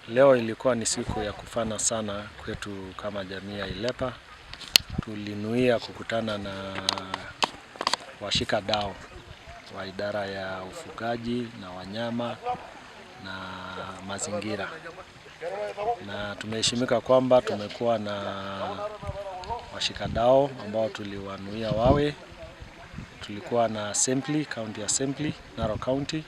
Leo ilikuwa ni siku ya kufana sana kwetu kama jamii ya Ilepa. Tulinuia kukutana na washikadau wa idara ya ufugaji na wanyama na mazingira. Na tumeheshimika kwamba tumekuwa na washikadau ambao tuliwanuia wawe. Tulikuwa na Assembly, County Assembly, Narok County,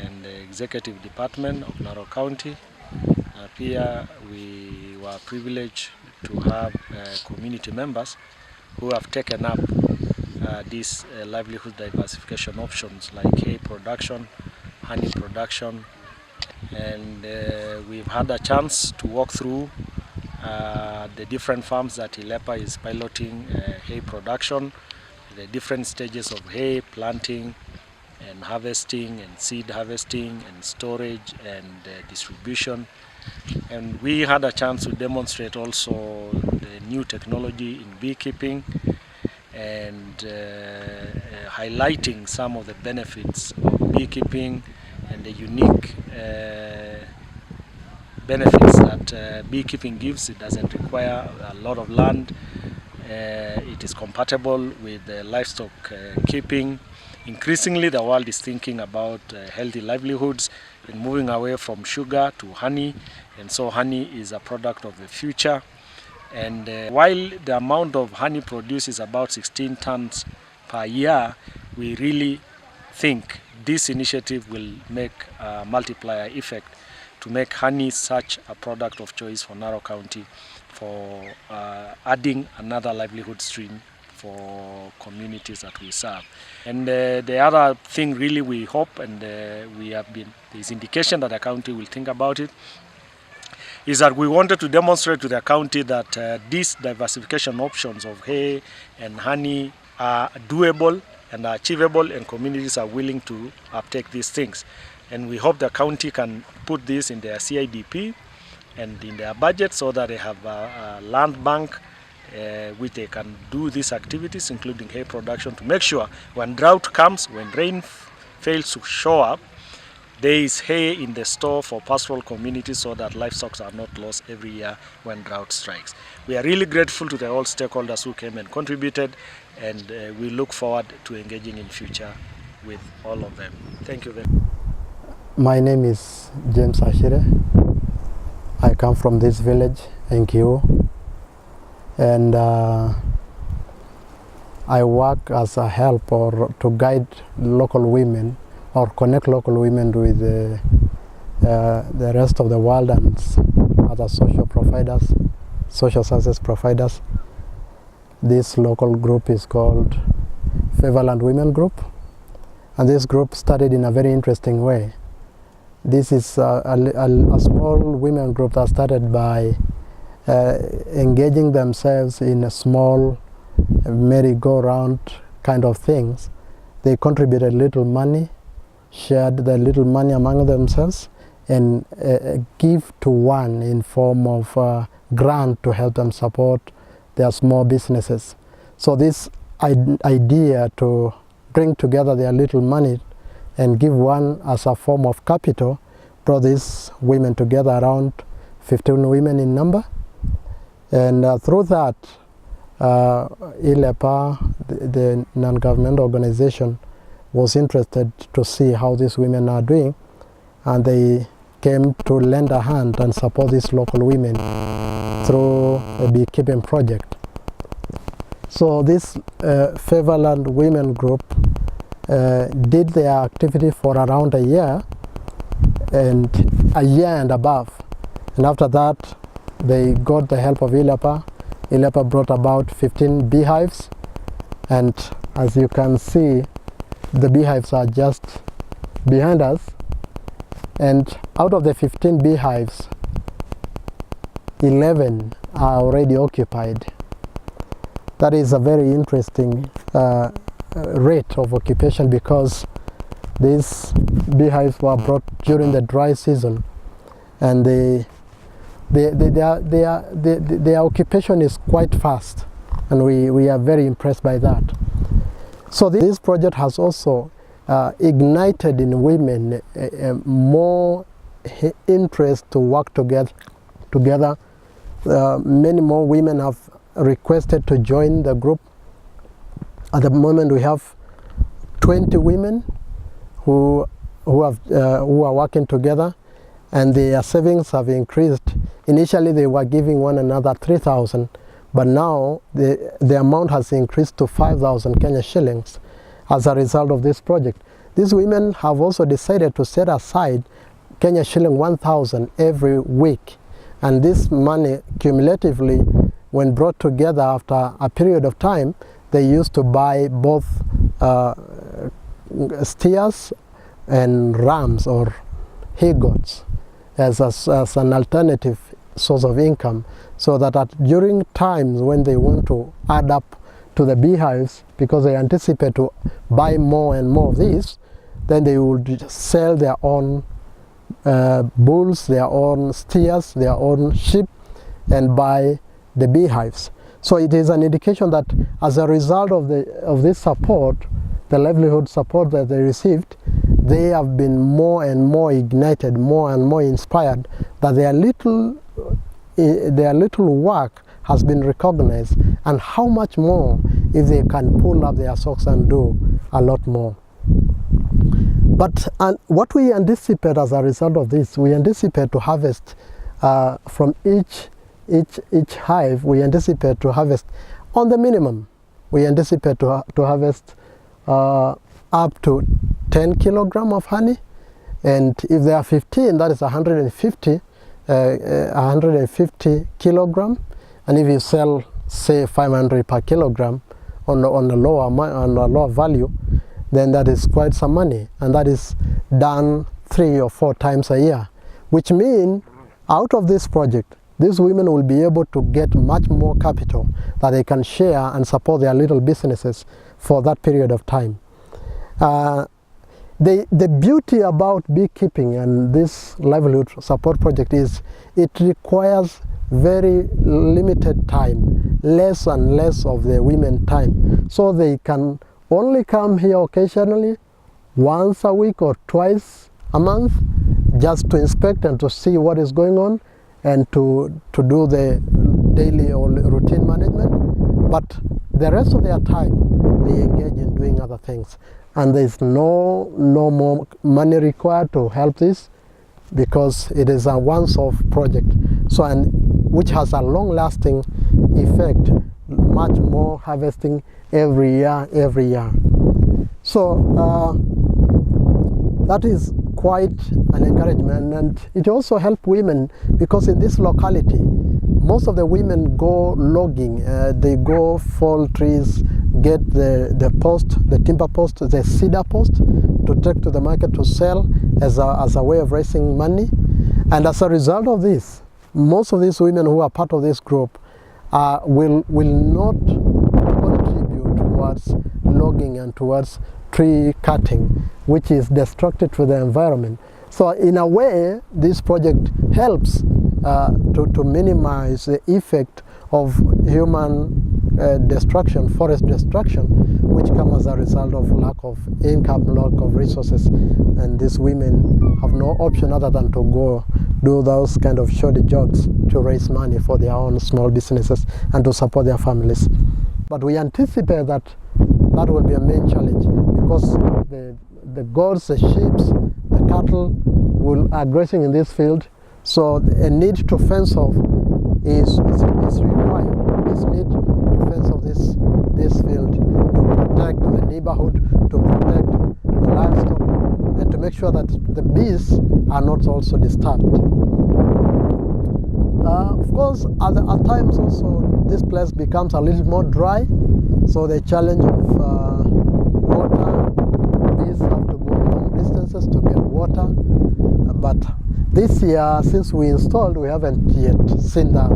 and the Executive Department of Narok County. Pia we were privileged to have community members who have taken up these livelihood diversification options like hay production, honey production, and we've had a chance to walk through the different farms that Ilepa is piloting hay production, the different stages of hay planting and harvesting and seed harvesting and storage and distribution. And we had a chance to demonstrate also the new technology in beekeeping and highlighting some of the benefits of beekeeping and the unique benefits that beekeeping gives. It doesn't require a lot of land. It is compatible with livestock keeping. Increasingly, the world is thinking about healthy livelihoods and moving away from sugar to honey, and so honey is a product of the future. And while the amount of honey produced is about 16 tons per year, we really think this initiative will make a multiplier effect to make honey such a product of choice for Narok County for adding another livelihood stream for communities that we serve. And the other thing really we hope, and there's indication that the county will think about it, is that we wanted to demonstrate to the county that these diversification options of hay and honey are doable and are achievable, and communities are willing to uptake these things. And we hope the county can put this in their CIDP and in their budget so that they have a land bank which they can do these activities, including hay production, to make sure when drought comes, when rain fails to show up, there is hay in the store for pastoral communities so that livestock are not lost every year when drought strikes. We are really grateful to the all stakeholders who came and contributed, and we look forward to engaging in future with all of them. Thank you very much. My name is James Ashire. I come from this village, Enkiu, and I work as a helper to guide local women or connect local women with the rest of the world and other social providers, social services providers. This local group is called Favorland Women Group, and this group started in a very interesting way. This is a small women group that started by engaging themselves in a small merry-go-round kind of things. They contributed little money, shared the little money among themselves, and give to one in form of grant to help them support their small businesses. So this idea to bring together their little money and give one as a form of capital brought these women together, around 15 women in number. And through that, Ilepa, the non-government organization, was interested to see how these women are doing, and they came to lend a hand and support these local women through a beekeeping project. So this Favorland Women Group did their activity for around a year and above, and after that they got the help of Ilepa. Ilepa brought about 15 beehives, and as you can see, the beehives are just behind us, and out of the 15 beehives, 11 are already occupied. That is a very interesting rate of occupation, because these beehives were brought during the dry season, and their occupation is quite fast, and we are very impressed by that. So this project has also ignited in women more interest to work together. Many more women have requested to join the group. At the moment we have 20 women who are working together, and their savings have increased. Initially they were giving one another 3,000, but now the amount has increased to 5,000 Kenya shillings as a result of this project. These women have also decided to set aside Kenya shilling 1,000 every week, and this money cumulatively, when brought together after a period of time, they used to buy both steers and rams or he-goats as an alternative source of income, so that during times when they want to add up to the beehives, because they anticipate to buy more and more of these, then they would sell their own bulls, their own steers, their own sheep, and buy the beehives. So it is an indication that as a result of this support, the livelihood support that they received, they have been more and more ignited, more and more inspired, that their little work has been recognized, and how much more if they can pull up their socks and do a lot more. But what we anticipate as a result of this, we anticipate to harvest from each hive, we anticipate to harvest on the minimum. We anticipate to harvest up to 10 kilogram of honey, and if there are 15, that is 150 kilogram, and if you sell say 500 per kilogram on a lower value, then that is quite some money, and that is done 3 or 4 times a year, which means out of this project these women will be able to get much more capital that they can share and support their little businesses for that period of time. The beauty about beekeeping and this livelihood support project is it requires very limited time, less and less of the women time, so they can only come here occasionally, once a week or twice a month, just to inspect and to see what is going on and to do the daily or routine management. But the rest of their time they engage in doing other things, and there is no more money required to help this, because it is a once-off project, so, and which has a long-lasting effect, much more harvesting every year. So that is quite an encouragement, and it also helps women, because in this locality most of the women go logging, they go fall trees, get the post, the timber post, the cedar post, to take to the market to sell as a way of raising money. And as a result of this, most of these women who are part of this group will not contribute towards logging and towards tree cutting, which is destructive to the environment. So in a way, this project helps to minimize the effect of human destruction, forest destruction, which comes as a result of lack of income, lack of resources, and these women have no option other than to go do those kind of shoddy jobs to raise money for their own small businesses and to support their families. But we anticipate that will be a main challenge, because the goats, the sheep, the cattle are grazing in this field, so a need to fence off is required. This need to fence off this field to protect the neighborhood, to protect the livestock, and to make sure that the bees are not also disturbed. Of course, at times also this place becomes a little more dry, so the challenge of water, bees have to go long distances to get water. But this year, since we installed, we haven't yet seen that.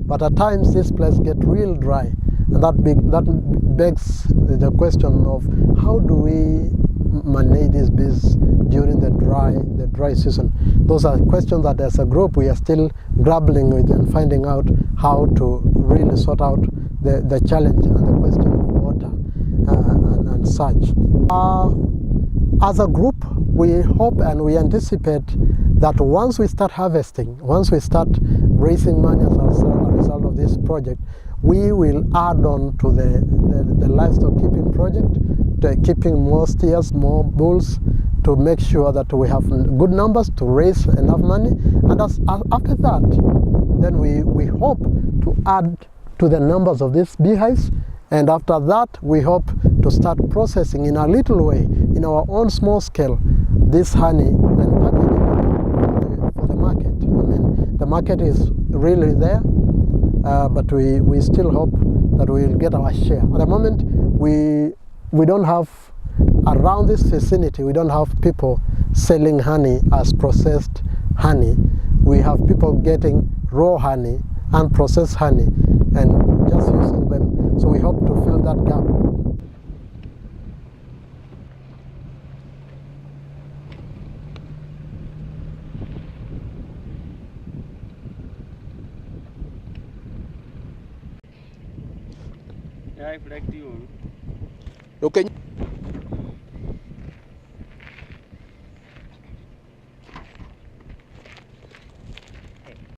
But at times this place gets real dry, and that begs the question of how do we manage these bees during the dry season. Those are questions that as a group we are still grappling with and finding out how to really sort out the challenge and the question of water and such. As a group, we hope and we anticipate that once we start harvesting, once we start raising money as a result of this project, we will add on to the livestock keeping project, to keeping more steers, more bulls, to make sure that we have good numbers to raise enough money. And after that, then we hope to add to the numbers of these beehives. And after that, we hope to start processing in a little way, in our own small scale, this honey and packaging it for the market. I mean, the market is really there, but we still hope that we will get our share. At the moment, we don't have, around this vicinity, we don't have people selling honey as processed honey. We have people getting raw honey, unprocessed honey, and just using them. So we hope to fill that gap. Okay.